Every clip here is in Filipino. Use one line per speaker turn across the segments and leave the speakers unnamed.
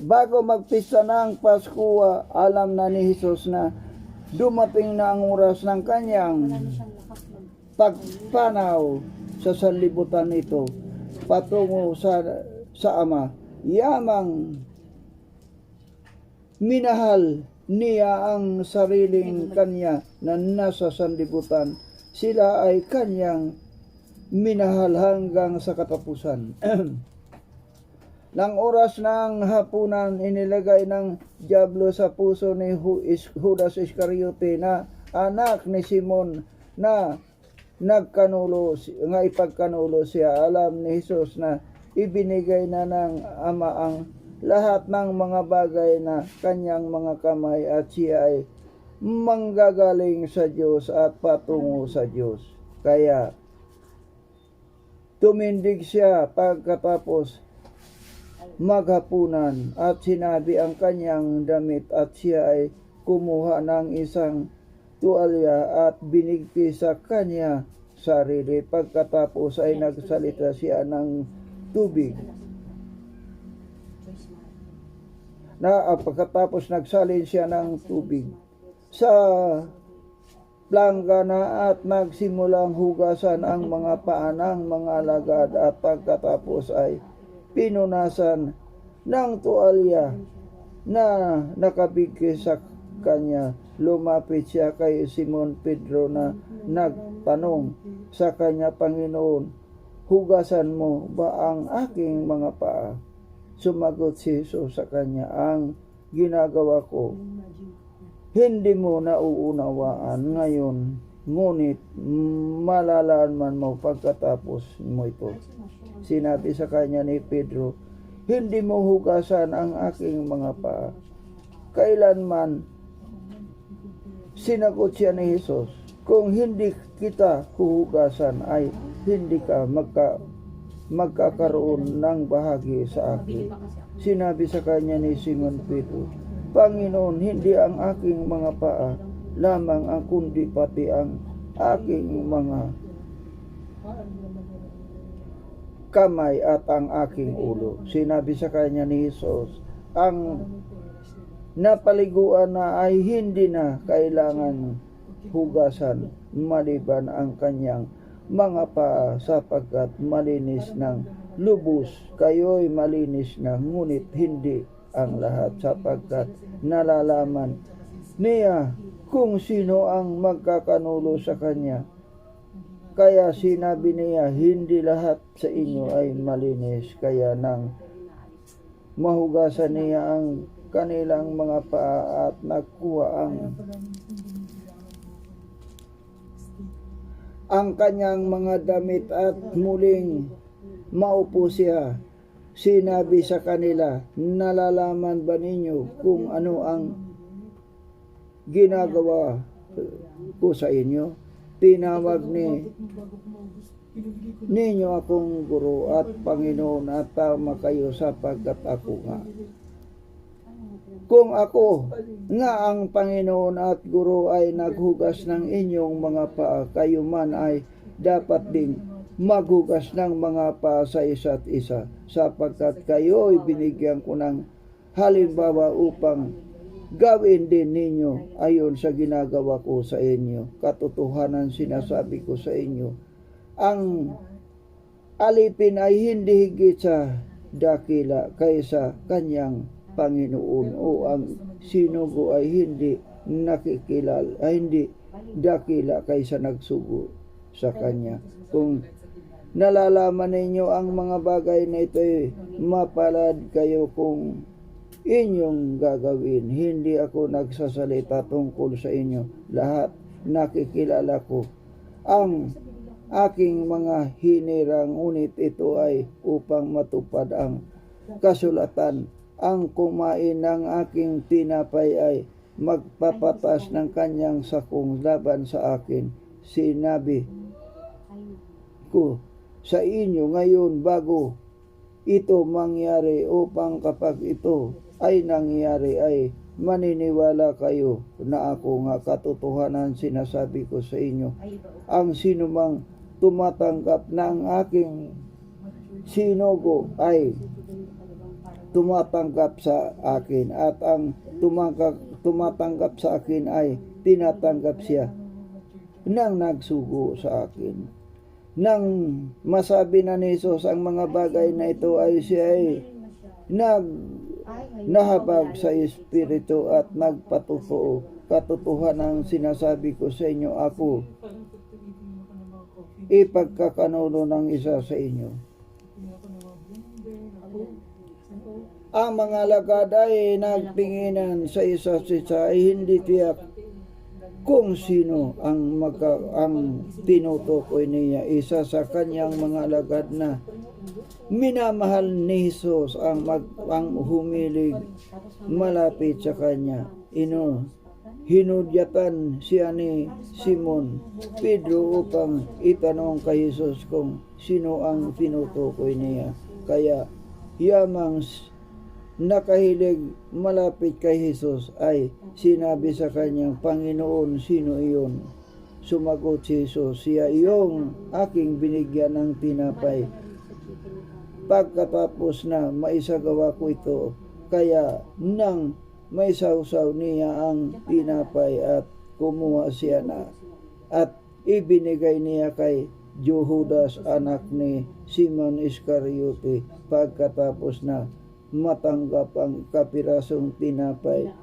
bago magpista ng Pasko, alam na ni Jesus na dumating na ang oras ng kanyang pagpanaw sa sanlibutan nito patungo sa Ama. Yamang minahal niya ang sariling kanya na nasa sanlibutan, sila ay kanyang minahal hanggang sa katapusan. Nang oras ng hapunan, inilagay ng dyablo sa puso ni Judas Iscariote na anak ni Simon na ipagkanulo siya. Alam ni Jesus na ibinigay na ng Ama ang lahat ng mga bagay na kanyang mga kamay at siya ay manggagaling sa Diyos at patungo sa Diyos. Kaya tumindig siya pagkatapos maghapunan at sinabi ang kanyang damit at siya ay kumuha ng isang tuwalya at binigti sa kanya sarili. Pagkatapos ay nagsalita siya ng tubig. Pagkatapos nagsalin siya ng tubig sa planggana at nagsimulang hugasan ang mga paa ng mga alagad at pagkatapos ay pinunasan ng tuwalya na nakabigay sa kanya. Lumapit siya kay Simon Pedro na nagtanong sa kanya, Panginoon, hugasan mo ba ang aking mga paa? Sumagot si Jesus sa kanya, ang ginagawa ko hindi mo nauunawaan ngayon, ngunit malalaman mo pagkatapos mo ito. Sinabi sa kanya ni Pedro, hindi mo hugasan ang aking mga paa. Kailanman, sinagot siya ni Jesus, kung hindi kita huhugasan ay hindi ka magkakaroon ng bahagi sa akin. Sinabi sa kanya ni Simon Pedro, Panginoon, hindi ang aking mga paa lamang ang kundi pati ang aking mga kamay at ang aking ulo. Sinabi sa kanya ni Jesus, ang napaliguan na ay hindi na kailangan hugasan maliban ang kanyang mga paa sapagkat malinis ng lubos. Kayo'y malinis na, ngunit hindi ang lahat sapagkat nalalaman niya kung sino ang magkakanulo sa kanya. Kaya sinabi niya, hindi lahat sa inyo ay malinis. Kaya nang mahugasan niya ang kanilang mga paa at nagkuha ang kanyang mga damit at muling maupo siya. Sinabi sa kanila, nalalaman ba ninyo kung ano ang ginagawa ko sa inyo? Tinawag ninyo akong guro at Panginoon at tama kayo sapagkat ako nga. Kung ako nga ang Panginoon at guro ay naghugas ng inyong mga paa, kayo man ay dapat ding maghugas ng mga paa sa isa't isa, sapagkat kayo ay binigyan ko ng halimbawa upang gawin din ninyo ayon sa ginagawa ko sa inyo. Katotohanan sinasabi ko sa inyo, ang alipin ay hindi higit sa dakila kaysa kanyang Panginoon, o ang sinugo ay hindi hindi dakila kaysa nagsugo sa kanya. Kung nalalaman ninyo ang mga bagay na ito, mapalad kayo kung inyong gagawin. Hindi ako nagsasalita tungkol sa inyo. Lahat nakikilala ko ang aking mga hinirang, ngunit ito ay upang matupad ang kasulatan. Ang kumain ng aking tinapay ay magpapatas ng kanyang sakong laban sa akin. Sinabi ko sa inyo ngayon bago ito mangyari, upang kapag ito ay nangyari ay maniniwala kayo na ako nga. Katotohanan sinasabi ko sa inyo, ang sinumang tumatanggap ng aking sinugo ay tumatanggap sa akin, at ang tumatanggap sa akin ay tinatanggap siya nang nagsugo sa akin. Nang masabi na ni Jesus ang mga bagay na ito, ay siya ay nahabag sa Espiritu at nagpatotoo. Katotohanan ang sinasabi ko sa inyo, ako ipagkakanuno ng isa sa inyo. Ang mga alagad ay nagtinginan sa isa't isa, ay hindi tiyak kung sino ang tinutukoy niya. Isa sa kanyang mga alagad na minamahal ni Jesus ang humilig malapit sa kanya. Hinudyatan siya ni Simon Pedro upang itanong kay Jesus kung sino ang tinutukoy niya. Kaya yamang nakahilig malapit kay Jesus ay sinabi sa kanyang, Panginoon, sino iyon? Sumagot si Jesus, siya iyong aking binigyan ng tinapay. Pagkatapos na maisagawa ko ito, kaya nang maisawsaw niya ang tinapay at kumuha siya na at ibinigay niya kay Judas, anak ni Simon Iscariote. Pagkatapos na matanggap ang kapirasong tinapay,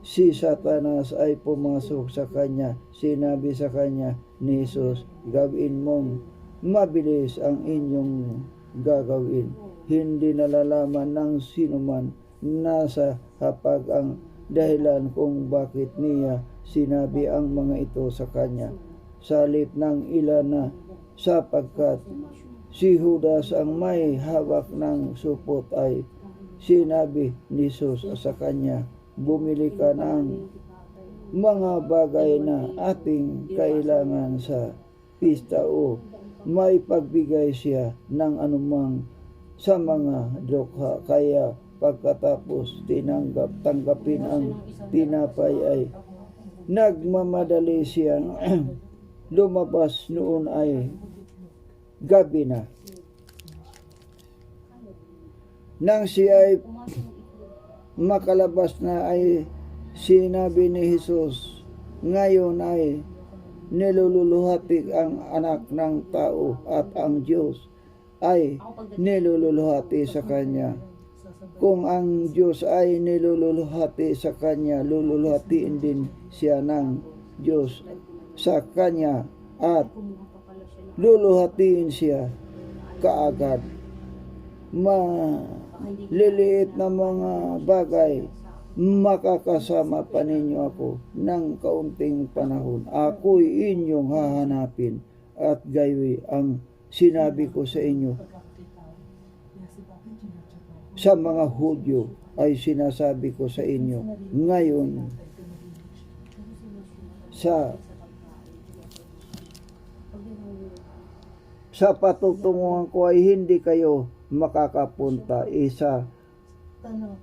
si Satanas ay pumasok sa kanya. Sinabi sa kanya ni Jesus, gawin mong mabilis ang inyong gagawin. Hindi nalalaman ng sinuman nasa hapag ang dahilan kung bakit niya sinabi ang mga ito sa kanya. Salip ng ilan na sapagkat si Judas ang may hawak ng supot, ay sinabi ni Jesus sa kanya, bumili ka ng mga bagay na ating kailangan sa pista o may pagbigay siya ng anumang sa mga dukha. Kaya pagkatapos tanggapin ang tinapay, ay nagmamadali siyang lumabas. Noon ay gabi na. Nang siya ay makalabas na, ay sinabi ni Jesus, ngayon ay nilululuhati ang anak ng tao at ang Diyos ay nilululuhati sa kanya. Kung ang Diyos ay nilululuhati sa kanya, lululuhatiin din siya ng Diyos sa kanya at luluhatiin siya kaagad. Maliliit na mga bagay, makakasama pa ninyo ako ng kaunting panahon. Ako'y inyong hahanapin, at gayoy ang sinabi ko sa inyo sa mga Hudyo ay sinasabi ko sa inyo ngayon. Sa patutunguhan ko ay hindi kayo makakapunta.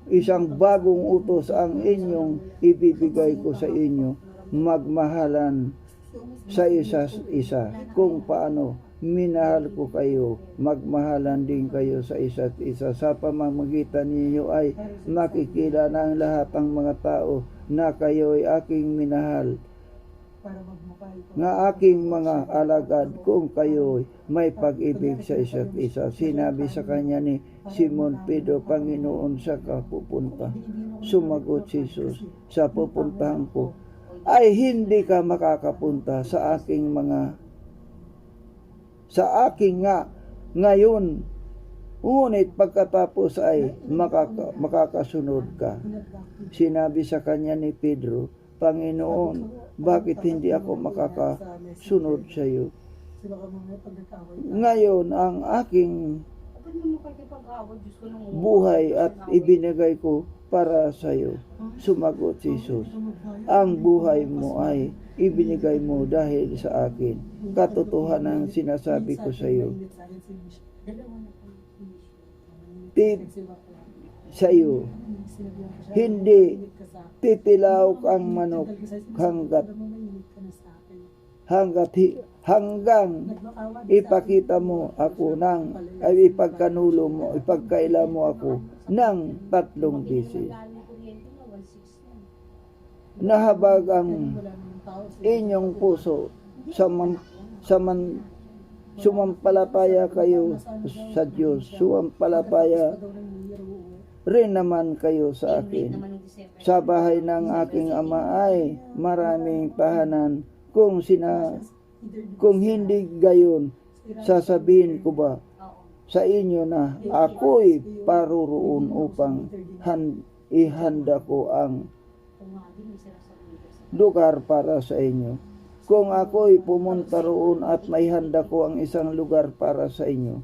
Isang bagong utos ang inyong ibibigay ko sa inyo, magmahalan sa isa't isa. Kung paano minahal ko kayo, magmahalan din kayo sa isa't isa. Sa pamamagitan ninyo ay makikilala ng lahat ng mga tao na kayo ay aking minahal, nga aking mga alagad, kung kayo may pag-ibig sa isa't isa. Sinabi sa kanya ni Simon Pedro, Panginoon, sa kapupunta? Sumagot si Jesus, sa pupuntahan ko ay hindi ka makakapunta sa aking nga ngayon, ngunit pagkatapos ay makakasunod ka. Sinabi sa kanya ni Pedro, Panginoon, bakit hindi ako makakasunod sa iyo? Ngayon ang aking buhay at ibinigay ko para sa iyo. Sumagot si Jesus, ang buhay mo ay ibinigay mo dahil sa akin. Katotohanan ang sinasabi ko sa iyo, hindi titilaok ang manok hanggang ipakita mo ako ay ipagkaila mo ako ng 3 beses. Nahabag ang inyong puso sumampalataya kayo sa Diyos, sumampalataya rin naman kayo sa akin. Sa bahay ng aking ama ay maraming tahanan. Kung hindi gayon, sasabihin ko ba sa inyo na ako'y paroroon upang ihanda ko ang lugar para sa inyo. Kung ako'y pumunta roon at may handa ko ang isang lugar para sa inyo,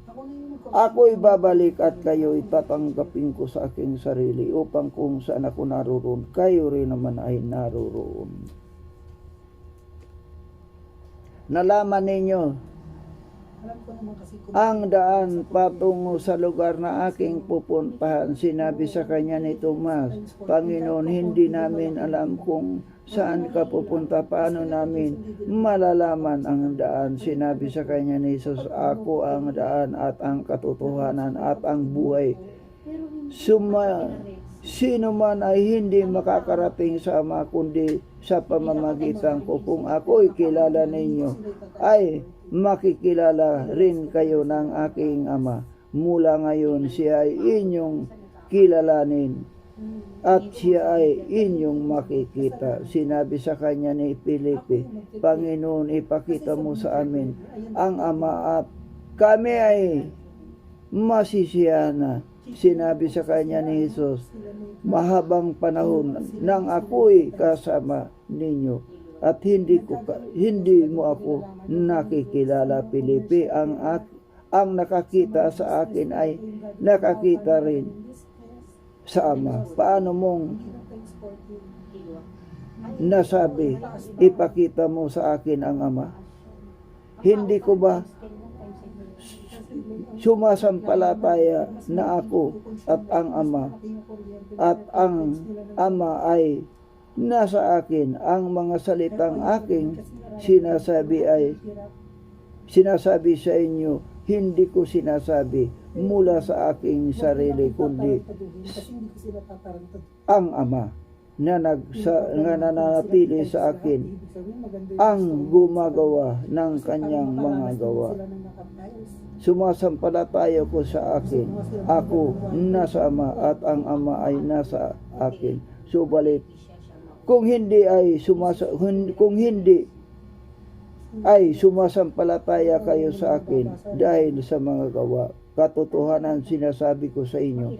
ako'y babalik at kayo'y tatanggapin ko sa aking sarili upang kung saan ako naroon, kayo rin naman ay naroon. Nalaman ninyo ang daan patungo sa lugar na aking pupuntahan. Sinabi sa kanya ni Tomas, Panginoon, hindi namin alam kung saan ka pupunta, paano namin malalaman ang daan? Sinabi sa kanya ni Jesus, ako ang daan at ang katotohanan at ang buhay. Sino man ay hindi makakarating sa Ama kundi sa pamamagitan ko. Kung ako'y kilala ninyo, ay makikilala rin kayo ng aking Ama. Mula ngayon, siya ay inyong kilalanin at siya ay inyong makikita. Sinabi sa kanya ni Filipe, Panginoon, ipakita mo sa amin ang Ama at kami ay masisiyahan na. Sinabi sa kanya ni Jesus, mahabang panahon nang ako'y kasama ninyo at hindi mo ako nakikilala, Filipe. Ang nakakita sa akin ay nakakita rin sa Ama. Paano mong nasabi, ipakita mo sa akin ang Ama? Hindi ko ba sumasampalataya na ako at ang Ama ay nasa akin? Ang mga salitang aking sinasabi sa inyo, hindi ko sinasabi mula sa aking sarili, kundi ang Ama na nananatili sa akin ang gumagawa ng kanyang mga gawa. Sumasampalataya ko sa akin, ako nasa Ama at ang Ama ay nasa akin. Subalit kung hindi ay sumasampalataya kayo sa akin dahil sa mga gawa, katotohanan sinasabi ko sa inyo,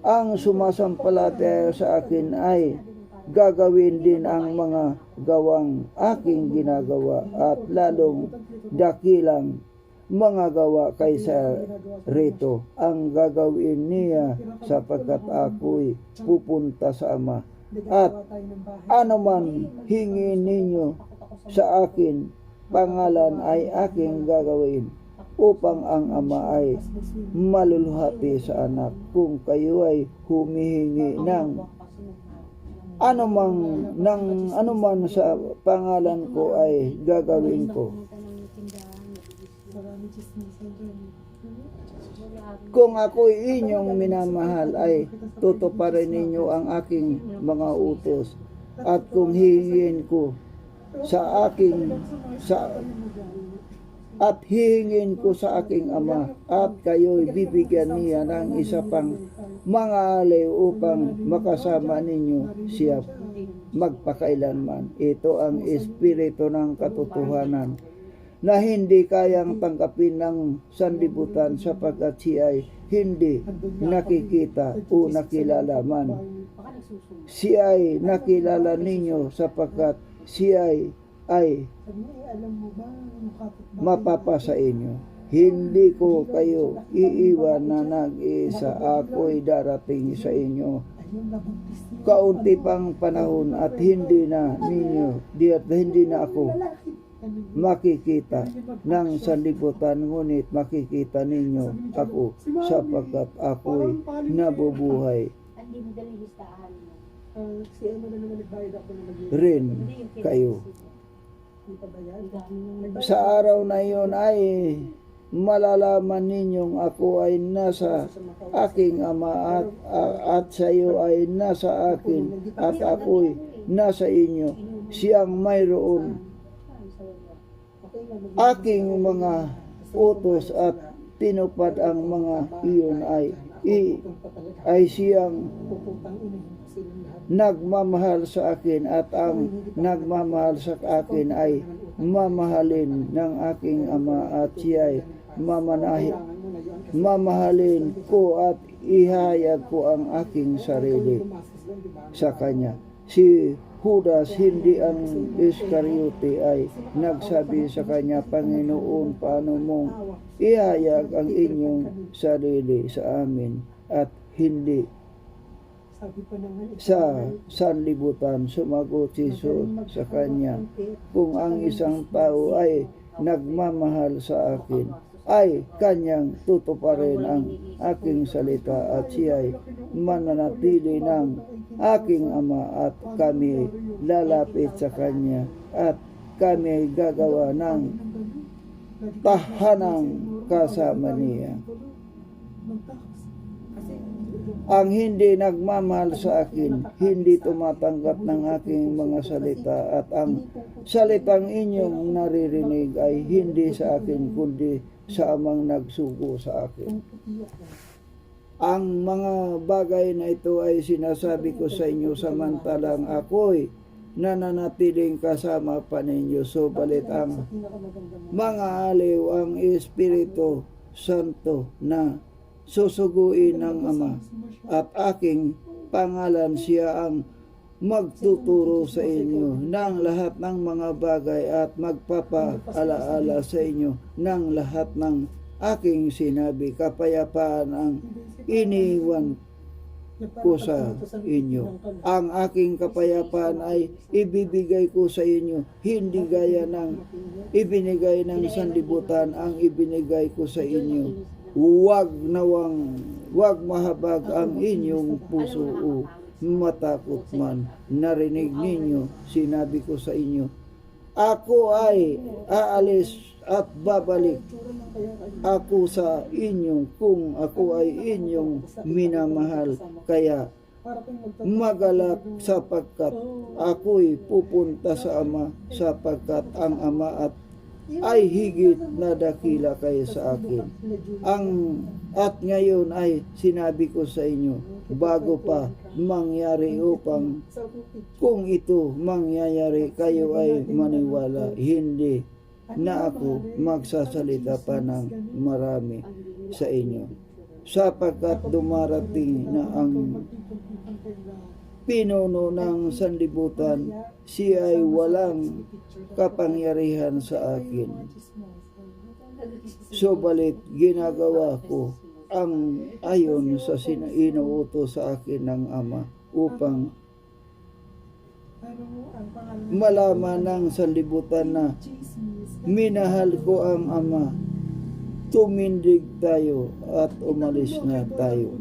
ang sumasampalataya sa akin ay gagawin din ang mga gawang aking ginagawa at lalong dakilang mga gawa kaysa rito ang gagawin niya, sapagkat ako'y pupunta sa Ama. At anuman hingin ninyo sa akin, pangalan ay aking gagawin, upang ang Ama ay maluluhati sa Anak. Kung kayo ay humihingi ng anuman sa pangalan ko ay gagawin ko. Kung ako'y inyong minamahal ay tutuparin ninyo ang aking mga utos. At kung hihingin ko hihingin ko sa aking Ama at kayo'y bibigyan niya ng isa pang mga alay upang makasama ninyo siya magpakailanman. Ito ang espiritu ng katotohanan na hindi kayang tanggapin ng sanlibutan, sapagkat siya ay hindi nakikita o nakilala man. Siya ay nakilala ninyo sapagkat siya ay mapapa sa inyo. Hindi ko kayo iiwan na nag-iisa, ako'y darating sa inyo. Kaunti pang panahon at hindi na ako makikita ng sanlibutan, ngunit makikita ninyo ako sapagkat ako'y nabubuhay rin kayo. Sa araw na iyon ay malalaman ninyong ako ay nasa aking Ama at sa iyo ay nasa akin at ako'y nasa inyo. Siyang mayroon aking mga utos at tinupad ang mga iyon ay siyang nagmamahal sa akin at ang nagmamahal sa akin ay mamahalin ng aking Ama at siya'y mamahalin ko at ihayag ko ang aking sarili sa kanya. Si Judas, hindi ang Iscariote, ay nagsabi sa kanya, Panginoon, paano mong ihayag ang inyong sarili sa amin at hindi sa sanlibutan? Sumagot si Jesus sa kanya, kung ang isang tao ay nagmamahal sa akin, ay kanyang tutuparin ang aking salita at siya'y mananatili ng aking Ama at kami lalapit sa kanya at kami gagawa ng tahanang kasama niya. Ang hindi nagmamahal sa akin, hindi tumatanggap ng aking mga salita at ang salitang inyong naririnig ay hindi sa akin kundi sa Amang nagsugo sa akin. Ang mga bagay na ito ay sinasabi ko sa inyo samantalang ako'y nananatiling kasama pa ninyo. Subalit ang mga aliw, ang Espiritu Santo na susuguin ng Ama at aking pangalan, siya ang magtuturo sa inyo ng lahat ng mga bagay at magpapaalaala sa inyo ng lahat ng aking sinabi. Kapayapaan ang iniwan ko sa inyo. Ang aking kapayapaan ay ibibigay ko sa inyo, hindi gaya ng ibinigay ng sanlibutan ang ibinigay ko sa inyo. Huwag mahabag ang inyong puso o matakot man. Narinig ninyo, sinabi ko sa inyo, ako ay aalis at babalik ako sa inyo kung ako ay inyong minamahal. Kaya magalak sapagkat ako'y pupunta sa Ama, sapagkat ang Ama ay higit na dakila kayo sa akin. At ngayon ay sinabi ko sa inyo, bago pa mangyari upang kung ito mangyayari kayo ay maniwala. Hindi na ako magsasalita pa ng marami sa inyo, sapagkat dumarating na ang pinuno ng sanlibutan, siya ay walang kapangyarihan sa akin. Subalit ginagawa ko ang ayon sa inuutos sa akin ng Ama upang malaman ng sanlibutan na minahal ko ang Ama. Tumindig tayo at umalis na tayo.